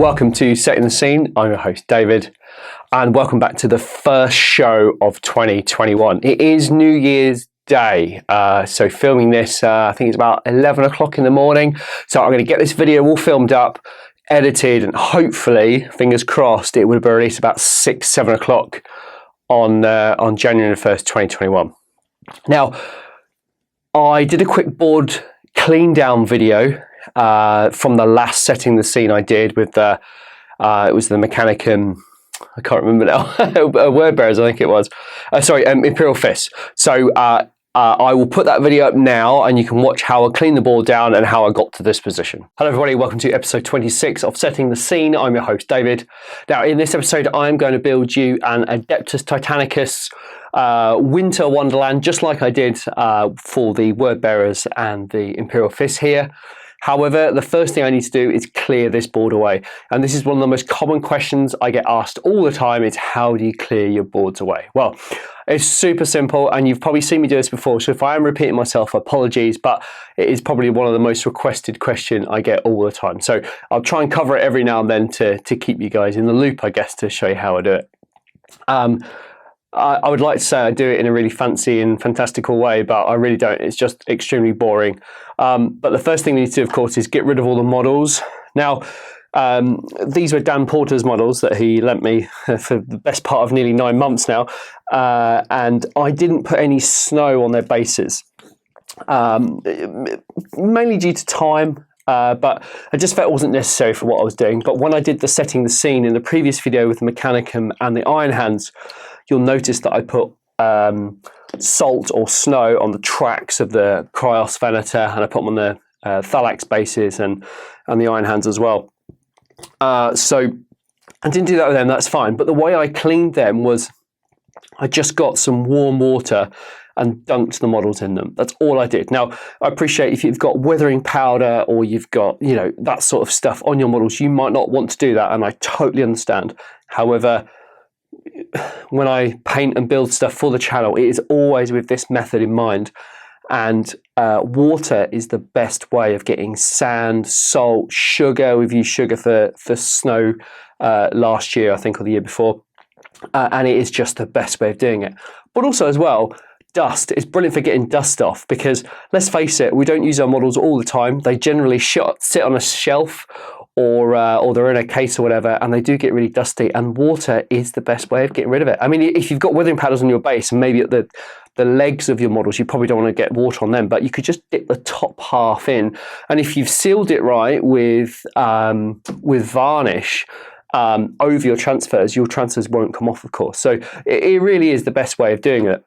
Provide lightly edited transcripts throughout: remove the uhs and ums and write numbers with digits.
Welcome to Setting the Scene. I'm your host David, and welcome back to the first show of 2021. It is New Year's Day, so filming this, I think it's about 11 o'clock in the morning. So I'm going to get this video all filmed up, edited, and hopefully, fingers crossed, it will be released about 6-7 o'clock on January the 1st, 2021. Now, I did a quick board clean down video from the last Setting the Scene I did with the it was the Mechanicum, I can't remember now, Word Bearers I think it was, Imperial Fists. So I will put that video up now and you can watch how I cleaned the board down and how I got to this position. Hello everybody, welcome to episode 26 of Setting the Scene. I'm your host David. Now in this episode I'm going to build you an Adeptus Titanicus Winter Wonderland, just like I did for the Word Bearers and the Imperial Fists here. However, the first thing I need to do is clear this board away. And this is one of the most common questions I get asked all the time. It's how do you clear your boards away? Well, it's super simple and you've probably seen me do this before. So if I am repeating myself, apologies, but it is probably one of the most requested questions I get all the time. So I'll try and cover it every now and then to keep you guys in the loop, I guess, to show you how I do it. I would like to say I do it in a really fancy and fantastical way, but I really don't. It's just extremely boring. But the first thing we need to do, of course, is get rid of all the models. Now, these were Dan Porter's models that he lent me for the best part of nearly 9 months now. And I didn't put any snow on their bases, mainly due to time. But I just felt it wasn't necessary for what I was doing. But when I did the Setting the Scene in the previous video with the Mechanicum and the Iron Hands, you'll notice that I put salt or snow on the tracks of the Cryos Venator, and I put them on the Thalax bases and the Iron Hands as well. So I didn't do that with them, that's fine. But the way I cleaned them was I just got some warm water and dunked the models in them. That's all I did. Now, I appreciate if you've got weathering powder or you've got, that sort of stuff on your models, you might not want to do that, and I totally understand. However, when I paint and build stuff for the channel, it is always with this method in mind. And water is the best way of getting sand, salt, sugar. We've used sugar for snow last year, I think, or the year before. And it is just the best way of doing it. But also as well, dust is brilliant for getting dust off, because let's face it, we don't use our models all the time. They generally sit on a shelf or they're in a case or whatever, and they do get really dusty, and water is the best way of getting rid of it. I mean, if you've got weathering powders on your base and maybe at the legs of your models, you probably don't want to get water on them, but you could just dip the top half in, and if you've sealed it right with varnish over your transfers won't come off, of course. So it really is the best way of doing it.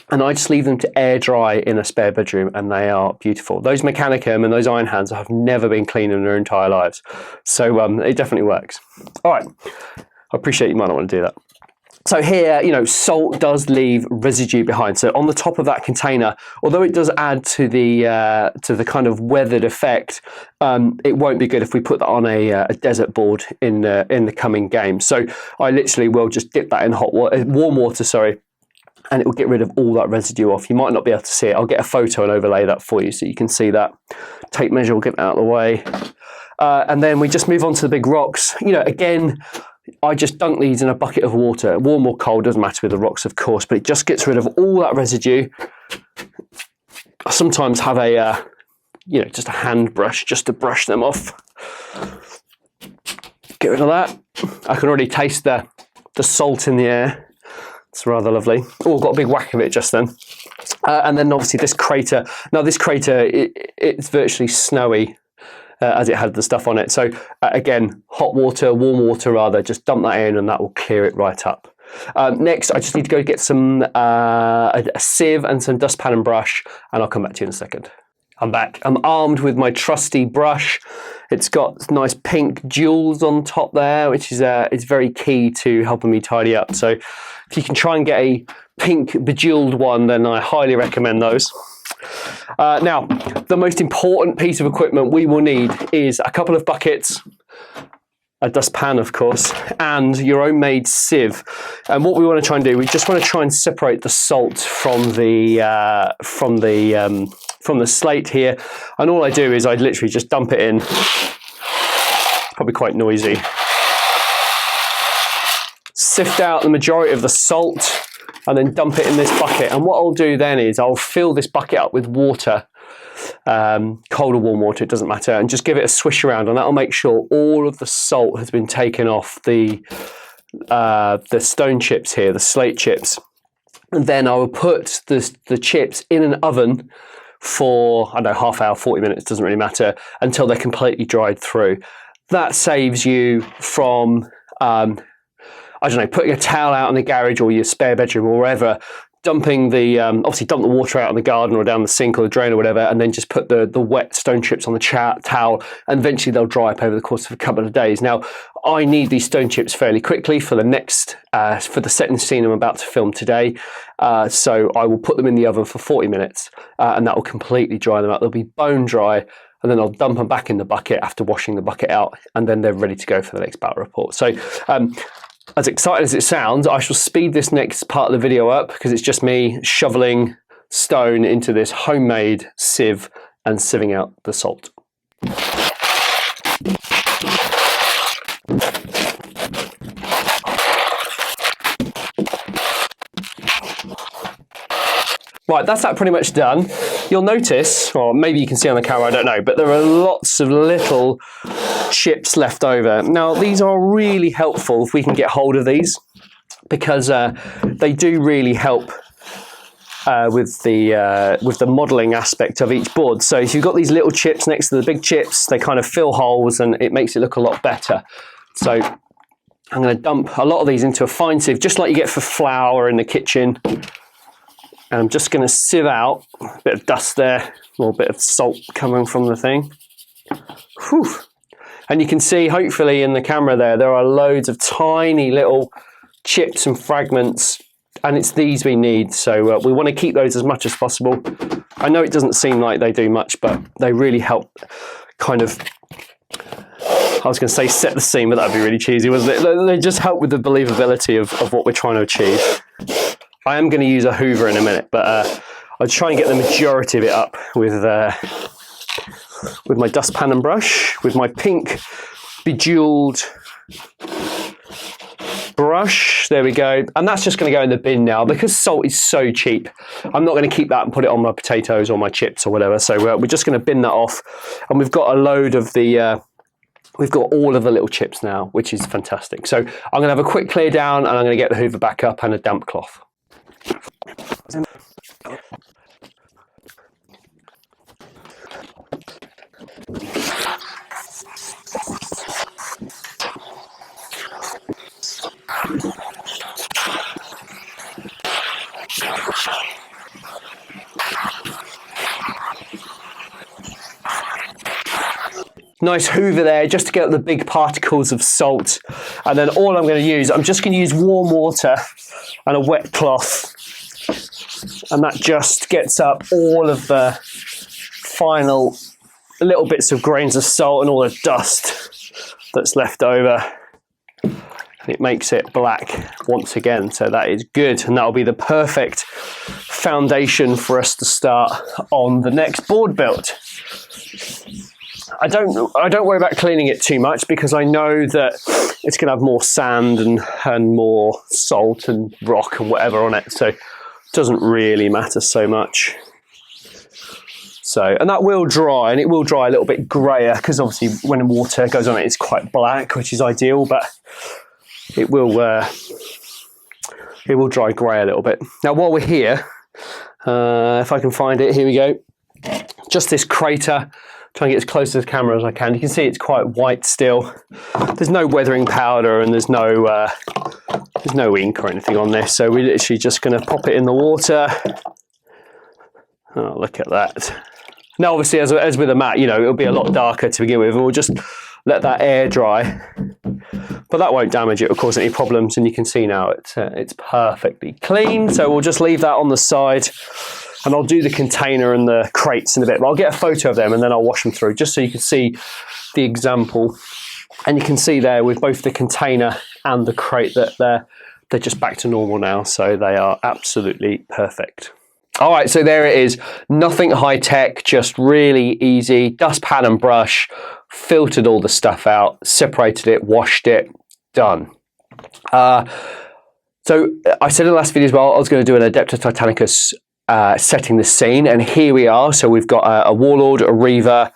And I just leave them to air dry in a spare bedroom, and they are beautiful. Those Mechanicum and those Iron Hands have never been cleaned in their entire lives. So it definitely works. All right, I appreciate you might not want to do that. So here, salt does leave residue behind. So on the top of that container, although it does add to the kind of weathered effect, it won't be good if we put that on a desert board in the coming game. So I literally will just dip that in warm water, and it will get rid of all that residue off. You might not be able to see it. I'll get a photo and overlay that for you so you can see that. Tape measure will get that out of the way. And then we just move on to the big rocks. Again, I just dunk these in a bucket of water. Warm or cold, doesn't matter with the rocks, of course, but it just gets rid of all that residue. I sometimes have just a hand brush just to brush them off. Get rid of that. I can already taste the salt in the air. It's rather lovely. Oh, got a big whack of it just then. And then obviously this crater. Now this crater, it's virtually snowy as it had the stuff on it. So again, warm water rather, just dump that in and that will clear it right up. Next, I just need to go get some a sieve and some dustpan and brush, and I'll come back to you in a second. I'm back. I'm armed with my trusty brush. It's got nice pink jewels on top there, which is very key to helping me tidy up. So if you can try and get a pink bejeweled one, then I highly recommend those. Now, the most important piece of equipment we will need is a couple of buckets, a dustpan, of course, and your own made sieve. And what we want to try and do, we just want to try and separate the salt from the slate here. And all I do is I literally just dump it in. It's probably quite noisy. sift out the majority of the salt and then dump it in this bucket. And what I'll do then is I'll fill this bucket up with water, cold or warm water, it doesn't matter, and just give it a swish around, and that'll make sure all of the salt has been taken off the stone chips here, the slate chips. And then I will put the chips in an oven for, I don't know, half hour, 40 minutes, doesn't really matter, until they're completely dried through. That saves you from, I don't know, putting a towel out in the garage or your spare bedroom or wherever, dumping the, obviously dump the water out in the garden or down the sink or the drain or whatever, and then just put the wet stone chips on the towel, and eventually they'll dry up over the course of a couple of days. Now, I need these stone chips fairly quickly for the next, for the setting scene I'm about to film today. So I will put them in the oven for 40 minutes, and that will completely dry them out. They'll be bone dry, and then I'll dump them back in the bucket after washing the bucket out, and then they're ready to go for the next battle report. So, as exciting as it sounds, I shall speed this next part of the video up because it's just me shoveling stone into this homemade sieve and sieving out the salt. Right, that's that pretty much done. You'll notice, or maybe you can see on the camera, I don't know, but there are lots of little chips left over. Now, these are really helpful if we can get hold of these, because they do really help with the modelling aspect of each board. So if you've got these little chips next to the big chips, they kind of fill holes and it makes it look a lot better. So I'm going to dump a lot of these into a fine sieve, just like you get for flour in the kitchen. And I'm just going to sieve out a bit of dust there, or a bit of salt coming from the thing. Whew. And you can see, hopefully in the camera there are loads of tiny little chips and fragments, and it's these we need. So we want to keep those as much as possible. I know it doesn't seem like they do much, but they really help kind of, I was going to say set the scene, but that would be really cheesy, wasn't it? They just help with the believability of what we're trying to achieve. I am going to use a Hoover in a minute, but I'll try and get the majority of it up with my dustpan and brush, with my pink bejeweled brush. There we go. And that's just going to go in the bin now because salt is so cheap. I'm not going to keep that and put it on my potatoes or my chips or whatever. So we're just going to bin that off. And we've got a load of the... we've got all of the little chips now, which is fantastic. So I'm going to have a quick clear down, and I'm going to get the Hoover back up and a damp cloth. Nice Hoover there just to get the big particles of salt. And then all I'm going to use, I'm just going to use warm water and a wet cloth. And that just gets up all of the final little bits of grains of salt and all the dust that's left over. It makes it black once again, so that is good, and that'll be the perfect foundation for us to start on the next board build. I don't worry about cleaning it too much because I know that it's going to have more sand and more salt and rock and whatever on it, so it doesn't really matter so much. So, and that will dry, and it will dry a little bit grayer because obviously when water goes on it, it's quite black, which is ideal, but it will dry grey a little bit. Now, while we're here, if I can find it, here we go. Just this crater. Try and get as close to the camera as I can. You can see it's quite white still. There's no weathering powder and there's no ink or anything on this. So we're literally just going to pop it in the water. Oh, look at that. Now, obviously, as with a mat, you know, it'll be a lot darker to begin with. We'll just let that air dry. But that won't damage it or cause any problems. And you can see now it's perfectly clean. So we'll just leave that on the side. And I'll do the container and the crates in a bit. But I'll get a photo of them and then I'll wash them through just so you can see the example. And you can see there with both the container and the crate that they're just back to normal now. So they are absolutely perfect. All right, so there it is. Nothing high tech, just really easy. Dustpan and brush, filtered all the stuff out, separated it, washed it, done. So I said in the last video as well, I was going to do an Adeptus Titanicus setting the scene, and here we are. So we've got a Warlord, a Reaver,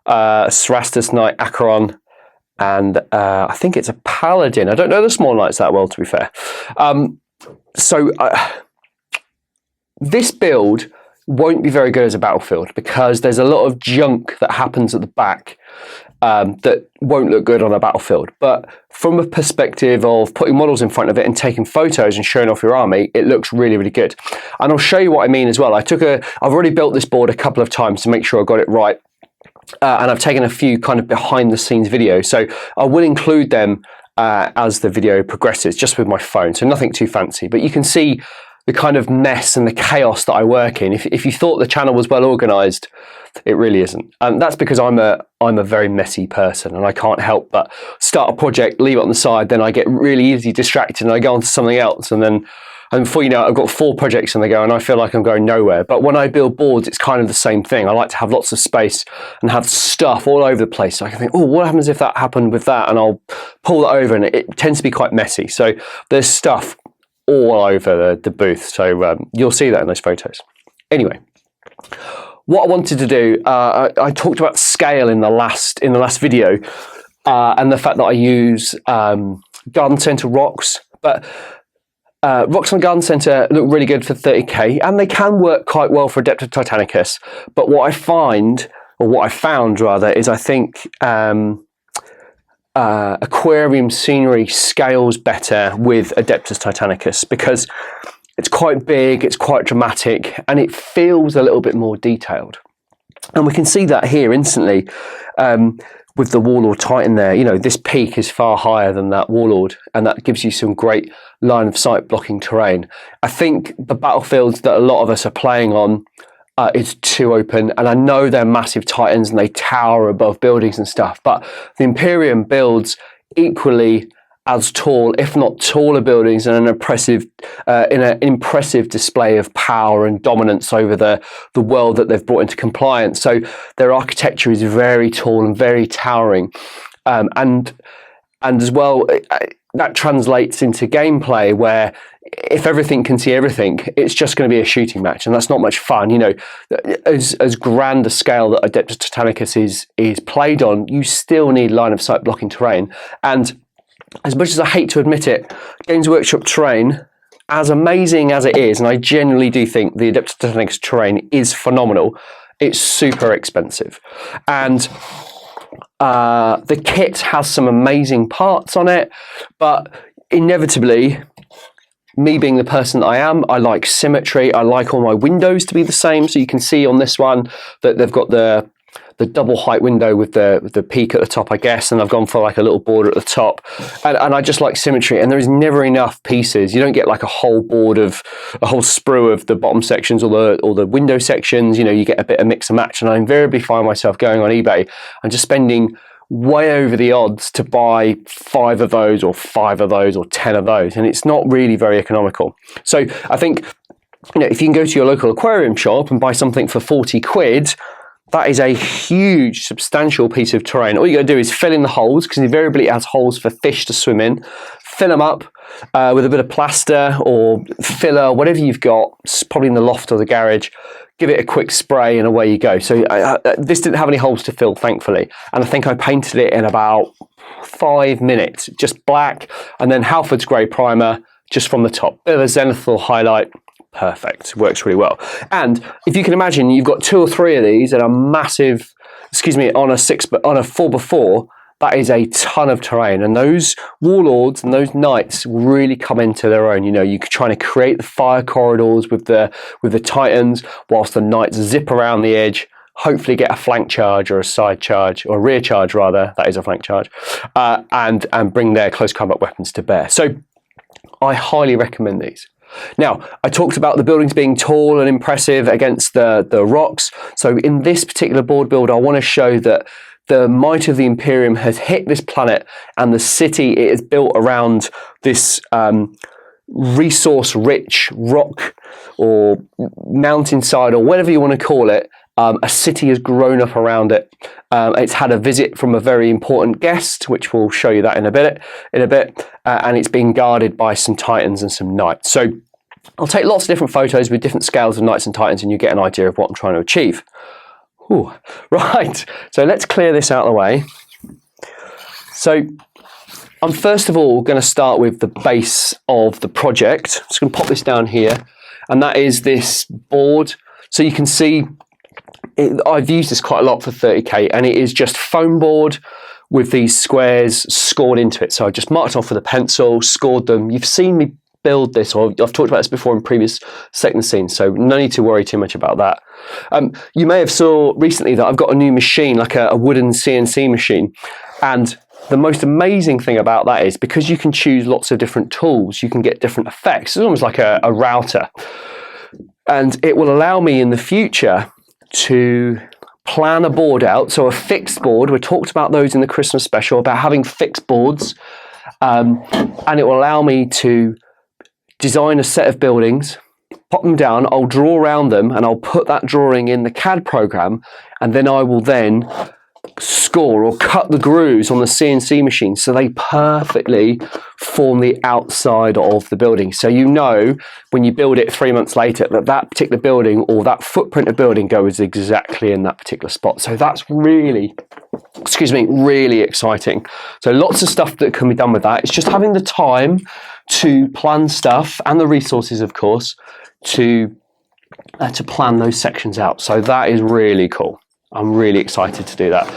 Cerastus Knight, Acheron, and I think it's a Paladin. I don't know the small knights that well, to be fair. This build won't be very good as a battlefield because there's a lot of junk that happens at the back that won't look good on a battlefield. But from a perspective of putting models in front of it and taking photos and showing off your army, it looks really, really good. And I'll show you what I mean as well. I've already built this board a couple of times to make sure I got it right. And I've taken a few kind of behind the scenes videos. So I will include them as the video progresses, just with my phone. So nothing too fancy, but you can see the kind of mess and the chaos that I work in. If you thought the channel was well organized, it really isn't. And that's because I'm a very messy person, and I can't help but start a project, leave it on the side, then I get really easily distracted and I go on to something else, and before you know it, I've got 4 projects on the go and I feel like I'm going nowhere. But when I build boards, it's kind of the same thing. I like to have lots of space and have stuff all over the place. So I can think, oh, what happens if that happened with that? And I'll pull that over, and it tends to be quite messy. So there's stuff all over the booth. So you'll see that in those photos. Anyway, what I wanted to do, I talked about scale in the last video, and the fact that I use Garden Centre rocks, but rocks on Garden Centre look really good for 30k, and they can work quite well for Adeptus Titanicus. But what I find, or what I found rather, is I think aquarium scenery scales better with Adeptus Titanicus because it's quite big, it's quite dramatic, and it feels a little bit more detailed. And we can see that here instantly with the Warlord Titan there. You know, this peak is far higher than that Warlord, and that gives you some great line of sight blocking terrain. I think the battlefields that a lot of us are playing on is too open, and I know they're massive Titans and they tower above buildings and stuff, but the Imperium builds equally as tall, if not taller, buildings and an impressive display of power and dominance over the world that they've brought into compliance. So their architecture is very tall and very towering, and as well that translates into gameplay where if everything can see everything, it's just going to be a shooting match, and that's not much fun. You know, as grand a scale that Adeptus Titanicus is played on, you still need line of sight blocking terrain. And as much as I hate to admit it, Games Workshop terrain, as amazing as it is, and I genuinely do think the Adeptus Titanicus terrain is phenomenal, it's super expensive. And the kit has some amazing parts on it, but inevitably, me being the person that I am, I like symmetry. I like all my windows to be the same. So you can see on this one that they've got the double height window with the peak at the top, I guess, and I've gone for like a little border at the top, and I just like symmetry. And there is never enough pieces. You don't get like a whole sprue of the bottom sections or the window sections. You know, you get a bit of mix and match, and I invariably find myself going on eBay and just spending way over the odds to buy 5 of those or 5 of those or 10 of those, and it's not really very economical. So I think, you know, if you can go to your local aquarium shop and buy something for 40 quid, that is a huge, substantial piece of terrain. All you got to do is fill in the holes, because invariably it has holes for fish to swim in. Fill them up with a bit of plaster or filler, whatever you've got, probably in the loft or the garage. Give it a quick spray and away you go. So this didn't have any holes to fill, thankfully. And I think I painted it in about 5 minutes, just black, and then Halford's grey primer just from the top. Bit of a zenithal highlight. Perfect, works really well. And if you can imagine, you've got 2 or 3 of these and a massive, on a 4x4, that is a ton of terrain. And those Warlords and those Knights really come into their own. You know, you're trying to create the fire corridors with the Titans, whilst the Knights zip around the edge, hopefully get a flank charge or a side charge, or a rear charge rather, that is a flank charge, and bring their close combat weapons to bear. So I highly recommend these. Now, I talked about the buildings being tall and impressive against the rocks. So in this particular board build, I want to show that the might of the Imperium has hit this planet, and the city it is built around this resource-rich rock or mountainside or whatever you want to call it, A city has grown up around it. It's had a visit from a very important guest, which we'll show you that in a bit, and it's being guarded by some titans and some knights. So I'll take lots of different photos with different scales of knights and titans, and you get an idea of what I'm trying to achieve. Ooh, right, so let's clear this out of the way. So I'm first of all going to start with the base of the project. I'm just going to pop this down here, and that is this board. So you can see I've used this quite a lot for 30k, and it is just foam board with these squares scored into it. So I just marked off with a pencil, scored them. You've seen me build this, or I've talked about this before in previous second scenes, so no need to worry too much about that. You may have saw recently that I've got a new machine, like a wooden CNC machine, and the most amazing thing about that is because you can choose lots of different tools, you can get different effects. It's almost like a router, and it will allow me in the future to plan a board out. So a fixed board, we talked about those in the Christmas special, about having fixed boards, and it will allow me to design a set of buildings, pop them down, I'll draw around them, and I'll put that drawing in the CAD program, and then I will then score or cut the grooves on the CNC machine so they perfectly form the outside of the building. So you know when you build it 3 months later that that particular building or that footprint of building goes exactly in that particular spot. So that's really, really exciting. So lots of stuff that can be done with that. It's just having the time to plan stuff and the resources, of course, to plan those sections out. So that is really cool. I'm really excited to do that.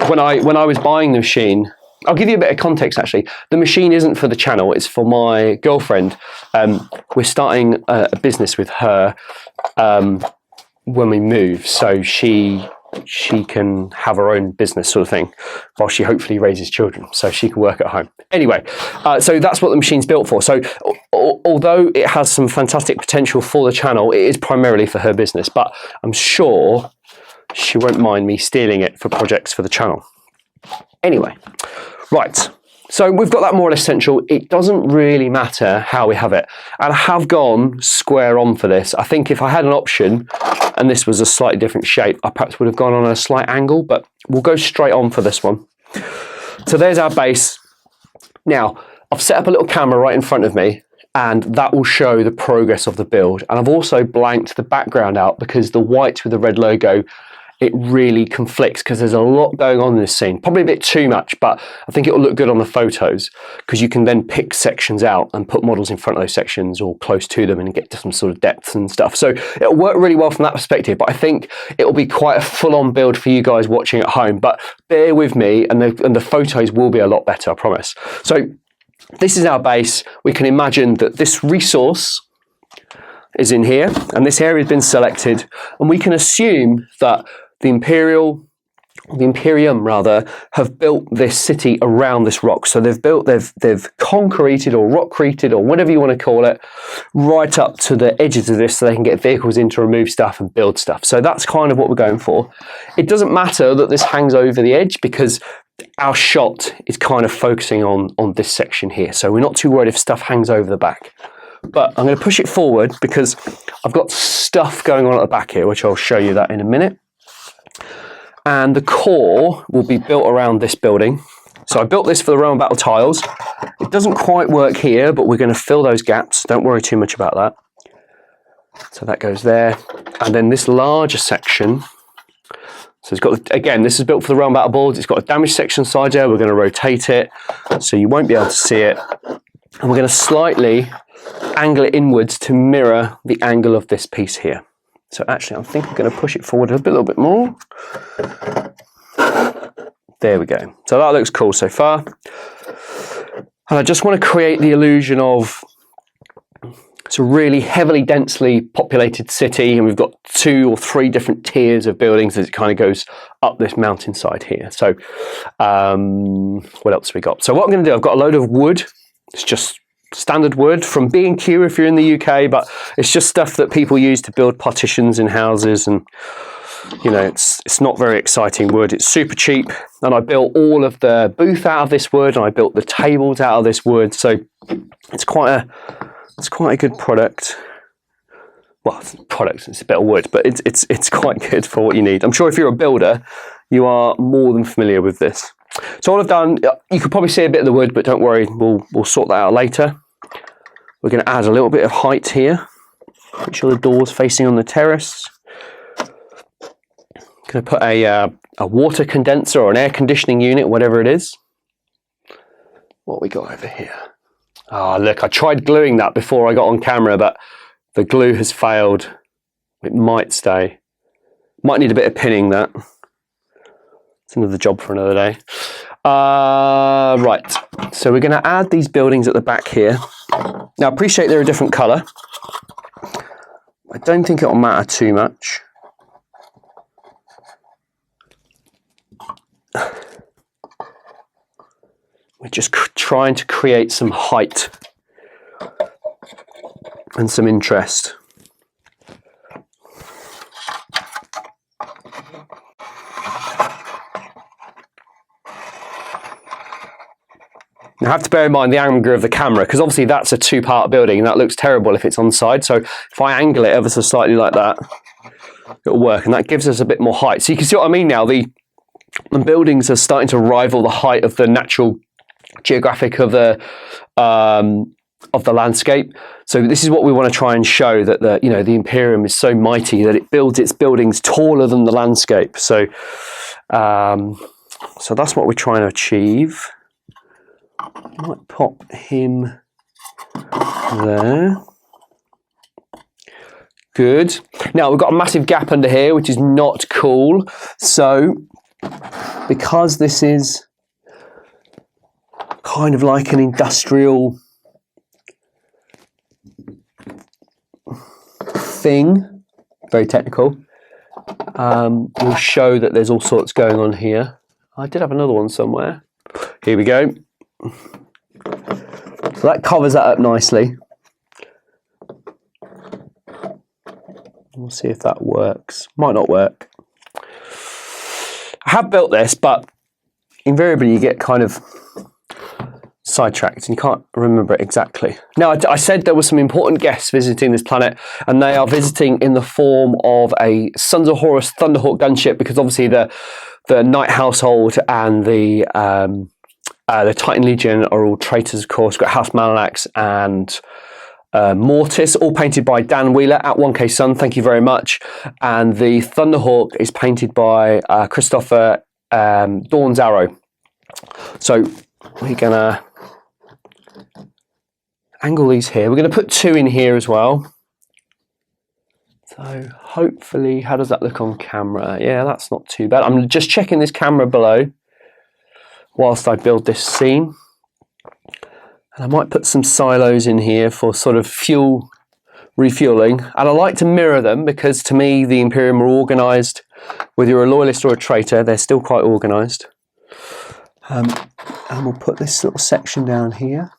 When I was buying the machine, I'll give you a bit of context actually. The machine isn't for the channel, it's for my girlfriend. We're starting a business with her when we move, so she can have her own business sort of thing while she hopefully raises children, so she can work at home. Anyway, so that's what the machine's built for. So although it has some fantastic potential for the channel, it is primarily for her business, but I'm sure she won't mind me stealing it for projects for the channel. Anyway, right. So we've got that more or less central. It doesn't really matter how we have it. And I have gone square on for this. I think if I had an option and this was a slightly different shape, I perhaps would have gone on a slight angle, but we'll go straight on for this one. So there's our base. Now, I've set up a little camera right in front of me, and that will show the progress of the build. And I've also blanked the background out because the white with the red logo, it really conflicts because there's a lot going on in this scene. Probably a bit too much, but I think it will look good on the photos because you can then pick sections out and put models in front of those sections or close to them and get some sort of depth and stuff. So it'll work really well from that perspective, but I think it'll be quite a full-on build for you guys watching at home. But bear with me, and the photos will be a lot better, I promise. So this is our base. We can imagine that this resource is in here, and this area has been selected, and we can assume that the Imperium rather, have built this city around this rock. So they've concreted or rockcreted or whatever you want to call it, right up to the edges of this so they can get vehicles in to remove stuff and build stuff. So that's kind of what we're going for. It doesn't matter that this hangs over the edge because our shot is kind of focusing on this section here. So we're not too worried if stuff hangs over the back. But I'm going to push it forward because I've got stuff going on at the back here, which I'll show you that in a minute. And the core will be built around this building. So I built this for the Roman battle tiles. It doesn't quite work here, but we're going to fill those gaps. Don't worry too much about that. So that goes there. And then this larger section, so it's got, again, this is built for the Roman battle boards. It's got a damaged section side there. We're going to rotate it so you won't be able to see it. And we're going to slightly angle it inwards to mirror the angle of this piece here. So actually, I think I'm going to push it forward a little bit more. There we go. So that looks cool so far. And I just want to create the illusion of it's a really heavily, densely populated city, and we've got 2 or 3 different tiers of buildings as it kind of goes up this mountainside here. So what else have we got? So what I'm going to do, I've got a load of wood. It's just standard wood from B&Q if you're in the UK, but it's just stuff that people use to build partitions in houses, and you know, it's not very exciting wood. It's super cheap, and I built all of the booth out of this wood, and I built the tables out of this wood, so it's quite a good product. well, products, it's a bit of wood, but it's quite good for what you need. I'm sure if you're a builder, you are more than familiar with this. So all I've done, you could probably see a bit of the wood, but don't worry, we'll sort that out later. We're going to add a little bit of height here. Make sure the door's facing on the terrace. Going to put a water condenser or an air conditioning unit, whatever it is. What we got over here? Ah, look, I tried gluing that before I got on camera, but the glue has failed. It might stay. Might need a bit of pinning, that. It's another job for another day. Right, so we're going to add these buildings at the back here. Now, I appreciate they're a different colour. I don't think it'll matter too much. We're just trying to create some height and some interest. Now, I have to bear in mind the angle of the camera, because obviously that's a two-part building and that looks terrible if it's on side. So if I angle it ever so slightly like that, it'll work, and that gives us a bit more height. So you can see what I mean now. The buildings are starting to rival the height of the natural geographic of the landscape. So this is what we want to try and show, that the Imperium is so mighty that it builds its buildings taller than the landscape. So so that's what we're trying to achieve. I might pop him there. Good. Now we've got a massive gap under here, which is not cool. So because this is kind of like an industrial thing, very technical, we'll show that there's all sorts going on here. I did have another one somewhere. Here we go. So that covers that up nicely. We'll see if that works. Might not work. I have built this, but invariably you get kind of sidetracked and you can't remember it exactly. Now, I said there were some important guests visiting this planet, and they are visiting in the form of a Sons of Horus Thunderhawk gunship, because obviously the Knight household and the Titan Legion are all traitors, of course. We've got House Malanax and Mortis, all painted by Dan Wheeler at 1K Sun, thank you very much. And the Thunderhawk is painted by Christopher Dawn's Arrow. So we're going to angle these here. We're going to put two in here as well. So hopefully, how does that look on camera? Yeah, that's not too bad. I'm just checking this camera below whilst I build this scene. And I might put some silos in here for sort of fuel refueling. And I like to mirror them, because to me the Imperium are organised. Whether you're a loyalist or a traitor, they're still quite organised. And we'll put this little section down here.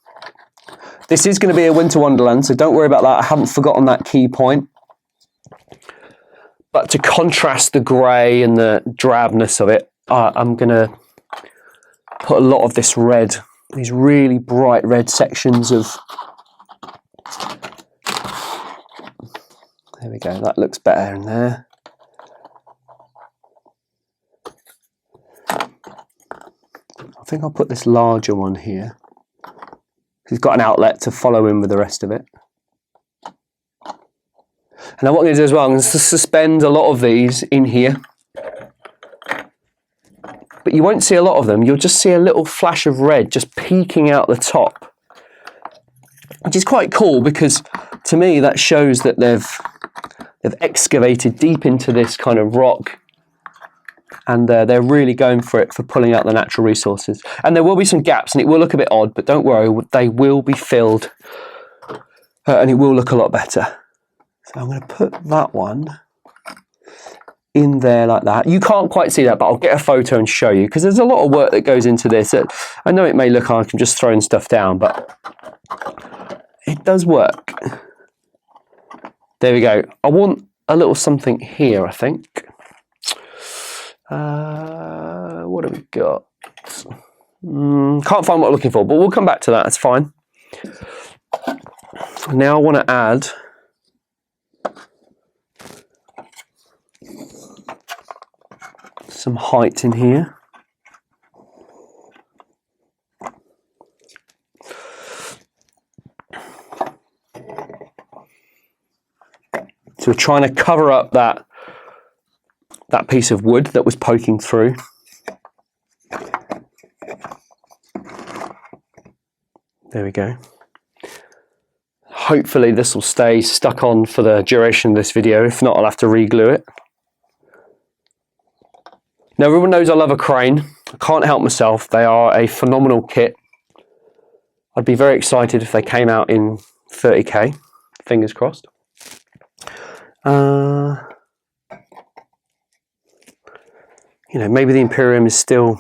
This is going to be a winter wonderland, so don't worry about that. I haven't forgotten that key point. But to contrast the grey and the drabness of it, I'm going to put a lot of this red, these really bright red sections of... There we go, that looks better in there. I think I'll put this larger one here. It's got an outlet to follow in with the rest of it. And now what I'm going to do as well, I'm going to suspend a lot of these in here. But you won't see a lot of them. You'll just see a little flash of red just peeking out the top, which is quite cool, because to me that shows that they've excavated deep into this kind of rock, and they're really going for it, for pulling out the natural resources. And there will be some gaps, and it will look a bit odd, but don't worry, they will be filled, and it will look a lot better. So I'm going to put that one in there like that. You can't quite see that, but I'll get a photo and show you, because there's a lot of work that goes into this. I know it may look like I'm just throwing stuff down, but it does work. There we go. I want a little something here, I think. What have we got? Can't find what I'm looking for, but we'll come back to that. That's fine. Now I want to add some height in here. So we're trying to cover up that piece of wood that was poking through. There we go. Hopefully this will stay stuck on for the duration of this video. If not, I'll have to re-glue it. Now, everyone knows I love a crane. I can't help myself. They are a phenomenal kit. I'd be very excited if they came out in 30k. Fingers crossed. You know, maybe the Imperium is still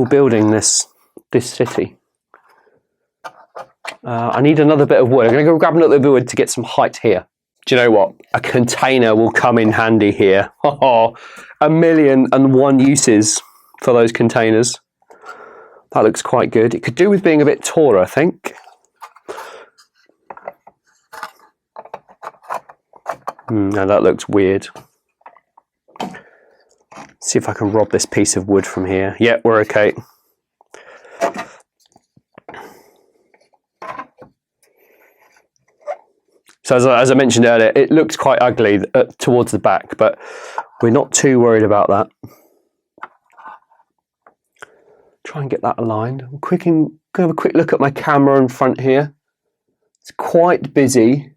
building this city. I need another bit of wood. I'm going to go grab another bit of wood to get some height here. Do you know what? A container will come in handy here. 1,000,001 uses for those containers. That looks quite good. It could do with being a bit taller, I think. No, that looks weird. See if I can rob this piece of wood from here. Yeah, we're okay. So as I mentioned earlier, it looks quite ugly towards the back, but we're not too worried about that. Try and get that aligned. I'm gonna have a quick look at my camera in front here. It's quite busy.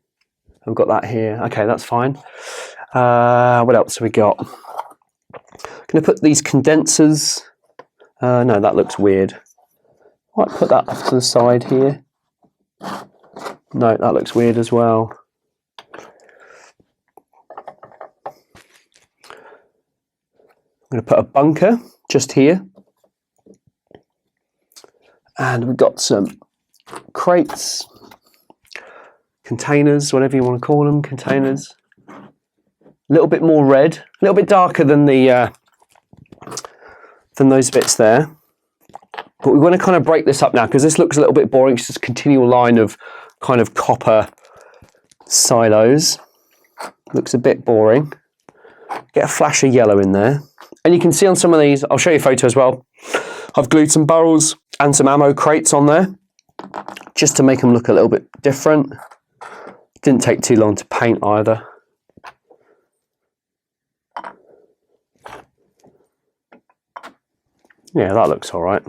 I've got that here. Okay, that's fine. What else have we got? I'm going to put these condensers. No, that looks weird. Might put that off to the side here. No, that looks weird as well. I'm going to put a bunker just here. And we've got some crates, containers, whatever you want to call them, containers. A little bit more red, a little bit darker than the than those bits there. But we want to kind of break this up now because this looks a little bit boring. It's just a continual line of kind of copper silos. Looks a bit boring. Get a flash of yellow in there. And you can see on some of these, I'll show you a photo as well. I've glued some barrels and some ammo crates on there just to make them look a little bit different. Didn't take too long to paint either. Yeah, that looks all right.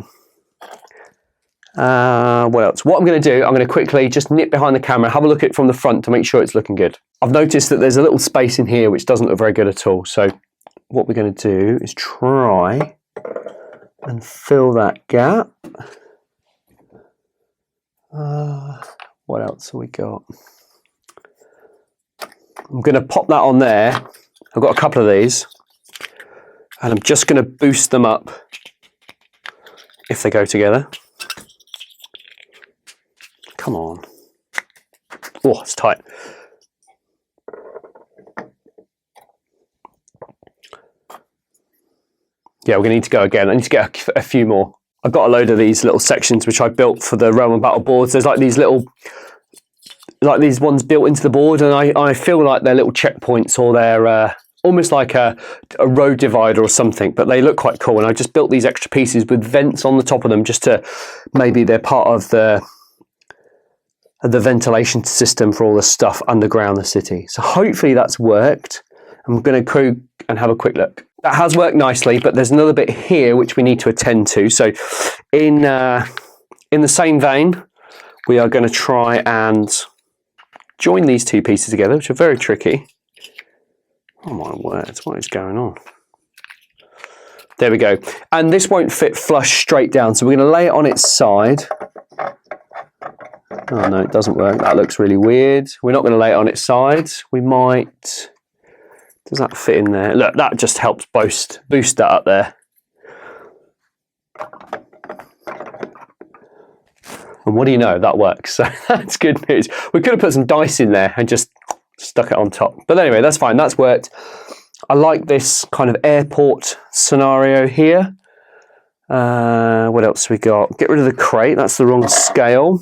What else? What I'm going to do, I'm going to quickly just nip behind the camera, have a look at it from the front to make sure it's looking good. I've noticed that there's a little space in here which doesn't look very good at all. So what we're going to do is try and fill that gap. What else have we got? I'm going to pop that on there. I've got a couple of these. And I'm just going to boost them up if they go together. Come on. Oh, it's tight. Yeah, we're going to need to go again. I need to get a few more. I've got a load of these little sections which I built for the Realm of Battle boards. There's like these little, like these ones built into the board, and I feel like they're little checkpoints, or they're almost like a road divider or something, but they look quite cool. And I just built these extra pieces with vents on the top of them, just to, maybe they're part of the ventilation system for all the stuff underground the city. So hopefully that's worked. I'm going to go and have a quick look. That has worked nicely, but there's another bit here which we need to attend to. So in the same vein, we are going to try and join these two pieces together, which are very tricky. Oh my word, what is going on? There we go. And this won't fit flush straight down, so we're going to lay it on its side. Oh no, it doesn't work. That looks really weird. We're not going to lay it on its side. We might... Does that fit in there? Look, that just helps boost that up there. And what do you know? That works. So that's good news. We could have put some dice in there and just stuck it on top. But anyway, that's fine. That's worked. I like this kind of airport scenario here. What else we got? Get rid of the crate. That's the wrong scale.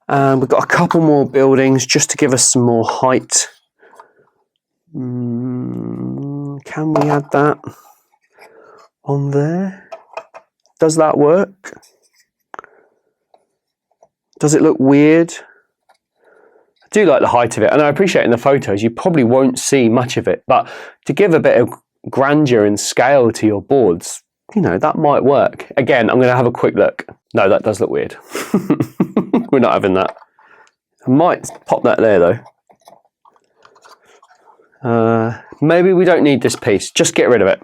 We've got a couple more buildings just to give us some more height. Can we add that on there? Does that work? Does it look weird? I do like the height of it, and I appreciate in the photos you probably won't see much of it, but to give a bit of grandeur and scale to your boards, you know, that might work. Again, I'm going to have a quick look. No, that does look weird. We're not having that. I might pop that there though. Maybe we don't need this piece. Just get rid of it.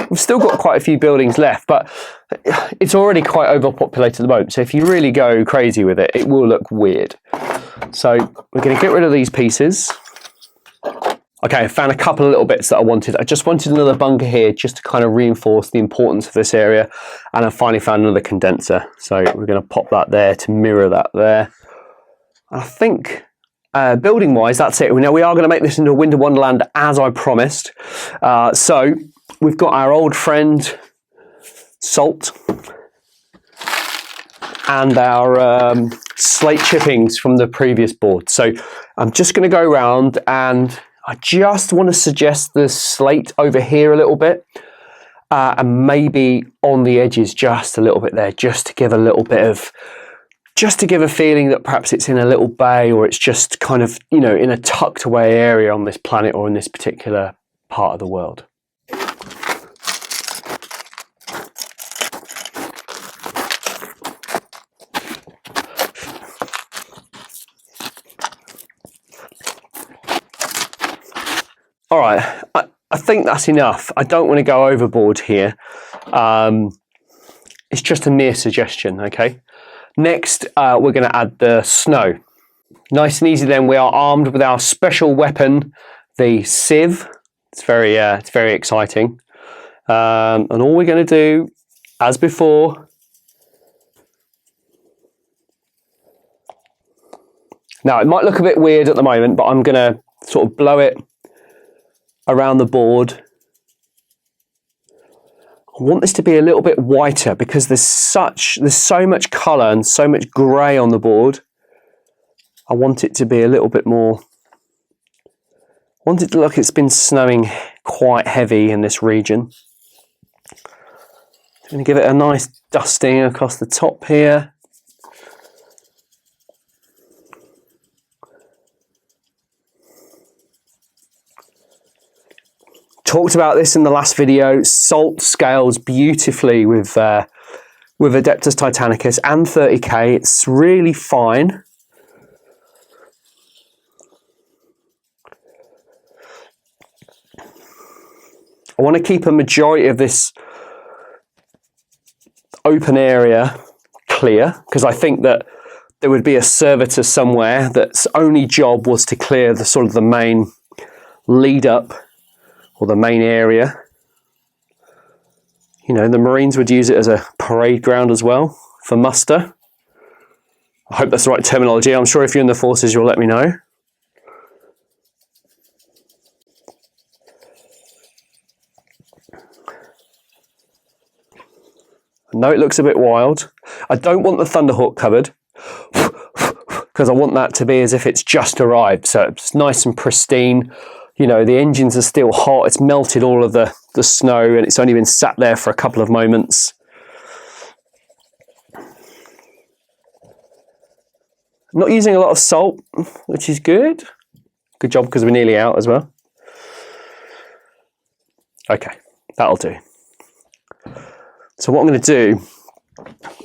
We've still got quite a few buildings left, but it's already quite overpopulated at the moment. So if you really go crazy with it, it will look weird. So we're going to get rid of these pieces. Okay, I found a couple of little bits that I wanted. I just wanted another bunker here just to kind of reinforce the importance of this area. And I finally found another condenser. So we're going to pop that there to mirror that there. I think building wise, that's it. Now we are going to make this into a winter wonderland as I promised. So we've got our old friend Salt and our slate chippings from the previous board. So I'm just going to go around and I just want to suggest the slate over here a little bit and maybe on the edges just a little bit there, just to give a little bit of, just to give a feeling that perhaps it's in a little bay or it's just kind of, you know, in a tucked away area on this planet or in this particular part of the world. All right, I think that's enough. I don't want to go overboard here. It's just a mere suggestion, okay? Next, we're going to add the snow. Nice and easy then, we are armed with our special weapon, the sieve. It's very exciting. And all we're going to do, as before, now it might look a bit weird at the moment, but I'm going to sort of blow it around the board. I want this to be a little bit whiter because there's so much colour and so much grey on the board. I want it to be a little bit more, I want it to look like it's been snowing quite heavy in this region. I'm going to give it a nice dusting across the top here. Talked about this in the last video. Salt scales beautifully with Adeptus Titanicus and 30K. It's really fine. I want to keep a majority of this open area clear because I think that there would be a servitor somewhere that's only job was to clear the sort of the main lead up or the main area. You know, the Marines would use it as a parade ground as well for muster. I hope that's the right terminology. I'm sure if you're in the forces, you'll let me know. I know it looks a bit wild. I don't want the Thunderhawk covered because I want that to be as if it's just arrived. So it's nice and pristine. You know, the engines are still hot. It's melted all of the snow and it's only been sat there for a couple of moments. I'm not using a lot of salt, which is good. Good job because we're nearly out as well. Okay, that'll do. So what I'm going to do,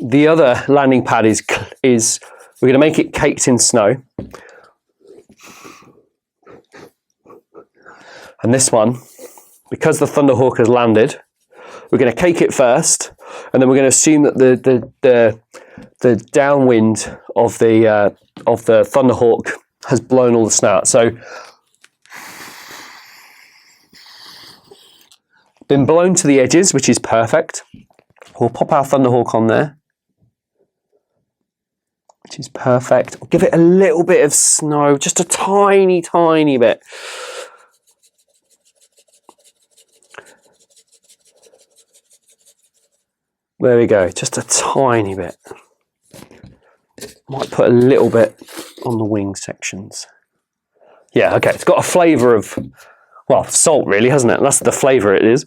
the other landing pad is we're going to make it caked in snow. And this one, because the Thunderhawk has landed, we're going to cake it first, and then we're going to assume that the downwind of the Thunderhawk has blown all the snow out. So, been blown to the edges, which is perfect. We'll pop our Thunderhawk on there, which is perfect. We'll give it a little bit of snow, just a tiny, tiny bit. There we go, just a tiny bit. Might put a little bit on the wing sections. Yeah, okay, it's got a flavour of well, salt really, hasn't it? That's the flavour it is.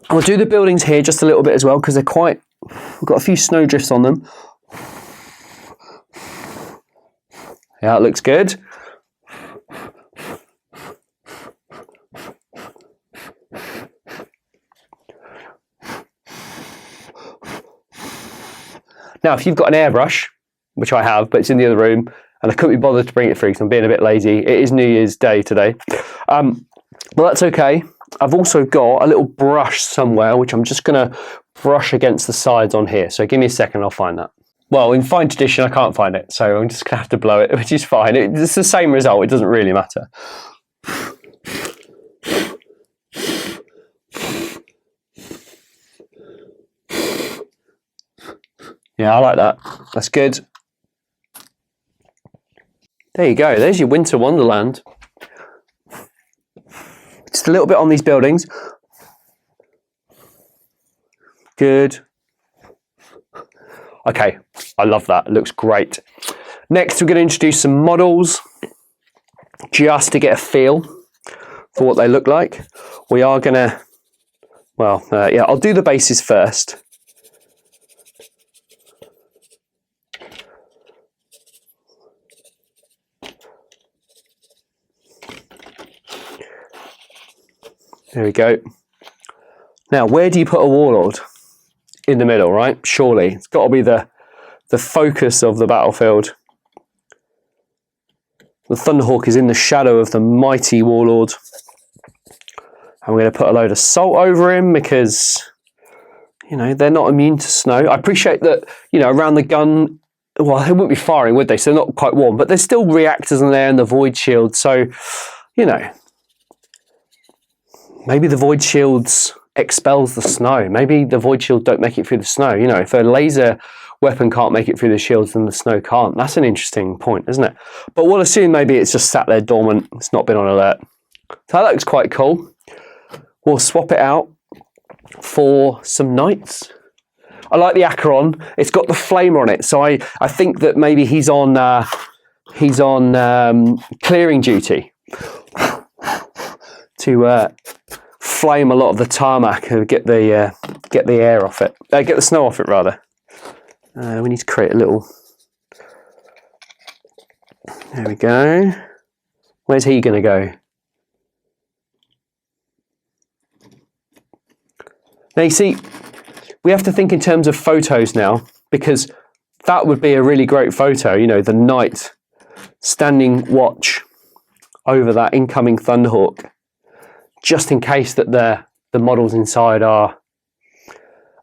I'll do the buildings here just a little bit as well because they're quite, we've got a few snow drifts on them. Yeah, it looks good. Now, if you've got an airbrush, which I have, but it's in the other room, and I couldn't be bothered to bring it through because I'm being a bit lazy. It is New Year's Day today. Well, that's okay. I've also got a little brush somewhere, which I'm just going to brush against the sides on here. So give me a second, I'll find that. Well, in fine tradition, I can't find it, so I'm just going to have to blow it, which is fine. It's the same result. It doesn't really matter. Yeah, I like that. That's good. There you go. There's your winter wonderland. Just a little bit on these buildings. Good. Okay, I love that. It looks great. Next, we're going to introduce some models just to get a feel for what they look like. We are going to, well, yeah, I'll do the bases first. There we go. Now, where do you put a warlord? In the middle, right? Surely. It's got to be the focus of the battlefield. The Thunderhawk is in the shadow of the mighty warlord. And we're going to put a load of salt over him because, you know, they're not immune to snow. I appreciate that, you know, around the gun, well, they wouldn't be firing, would they? So they're not quite warm, but there's still reactors in there and the void shield. So, you know, maybe the void shields expels the snow. Maybe the void shield don't make it through the snow. You know, if a laser weapon can't make it through the shields, then the snow can't. That's an interesting point, isn't it? But we'll assume maybe it's just sat there dormant. It's not been on alert. So that looks quite cool. We'll swap it out for some knights. I like the Acheron. It's got the flamer on it, so I think that maybe he's on clearing duty to flame a lot of the tarmac and get the air off it. Get the snow off it rather. We need to create a little. There we go. Where's he going to go? Now you see, we have to think in terms of photos now, because that would be a really great photo. You know, the knight standing watch over that incoming Thunderhawk, just in case that the models inside are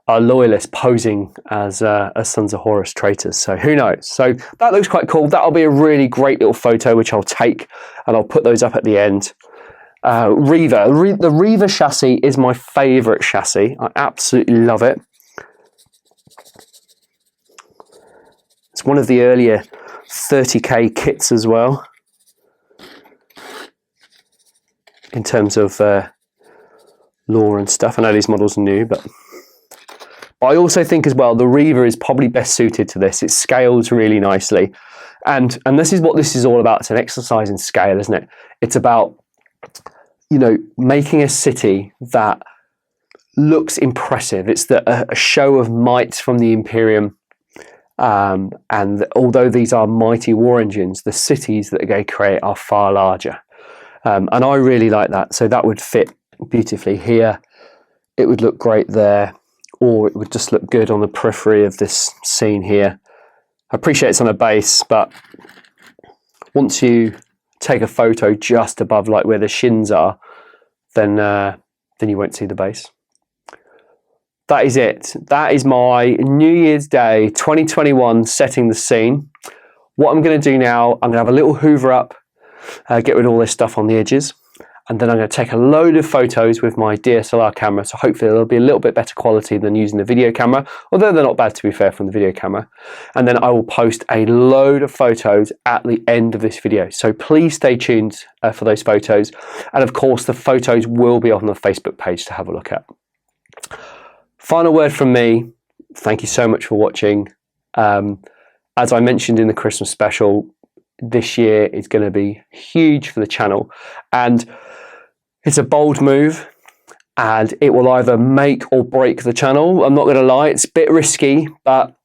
loyalists posing as Sons of Horus traitors. So who knows? So that looks quite cool. That'll be a really great little photo, which I'll take and I'll put those up at the end. Reaver. The Reaver chassis is my favourite chassis. I absolutely love it. It's one of the earlier 30k kits as well, in terms of lore and stuff. I know these models are new, but I also think as well the Reaver is probably best suited to this. It scales really nicely, and this is what this is all about. It's an exercise in scale, isn't it? It's about, you know, making a city that looks impressive. It's a show of might from the Imperium. And although these are mighty war engines, the cities that they create are far larger. And I really like that. So that would fit beautifully here. It would look great there, or it would just look good on the periphery of this scene here. I appreciate it's on a base, but once you take a photo just above like where the shins are, then you won't see the base. That is it. That is my New Year's Day 2021 setting the scene. What I'm going to do now, I'm going to have a little hoover up, get rid of all this stuff on the edges, and then I'm going to take a load of photos with my DSLR camera, so hopefully it'll be a little bit better quality than using the video camera, although they're not bad to be fair from the video camera. And then I will post a load of photos at the end of this video, so please stay tuned for those photos. And of course the photos will be on the Facebook page to have a look at. Final word from me, thank you so much for watching. As I mentioned in the Christmas special, this year is going to be huge for the channel, and It's a bold move, and it will either make or break the channel. I'm not going to lie, it's a bit risky, but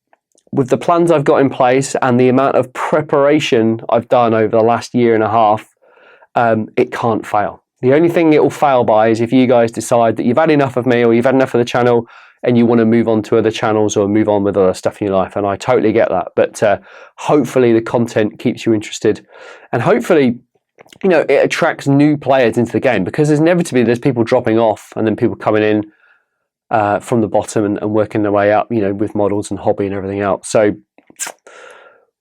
with the plans I've got in place and the amount of preparation I've done over the last year and a half, it can't fail. The only thing it will fail by is if you guys decide that you've had enough of me or you've had enough of the channel and you want to move on to other channels or move on with other stuff in your life, and I totally get that. But hopefully the content keeps you interested, and hopefully, you know, it attracts new players into the game, because there's people dropping off and then people coming in from the bottom and working their way up, you know, with models and hobby and everything else. So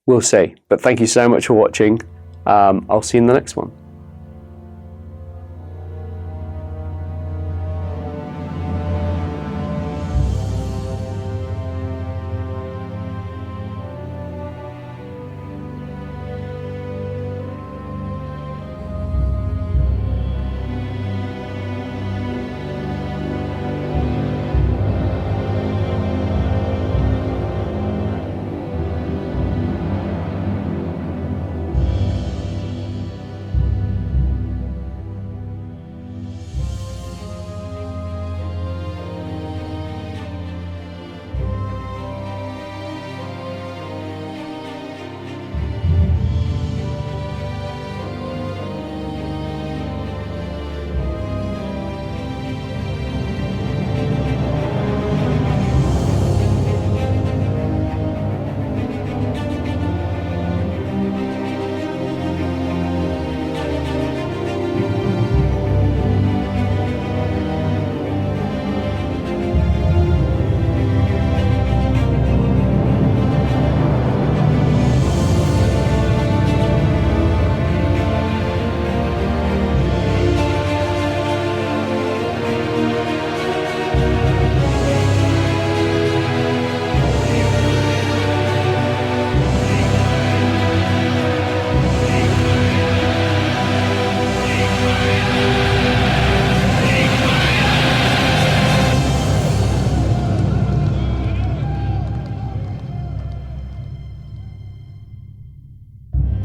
we'll see. But thank you so much for watching. I'll see you in the next one.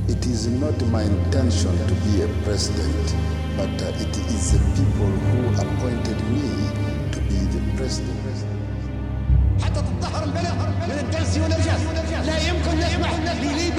It is not my intention to be a president, but it is the people who appointed me to be the president. حتى تتطهر البلد من الدنس والنجس لا يمكن نسمح لليبيا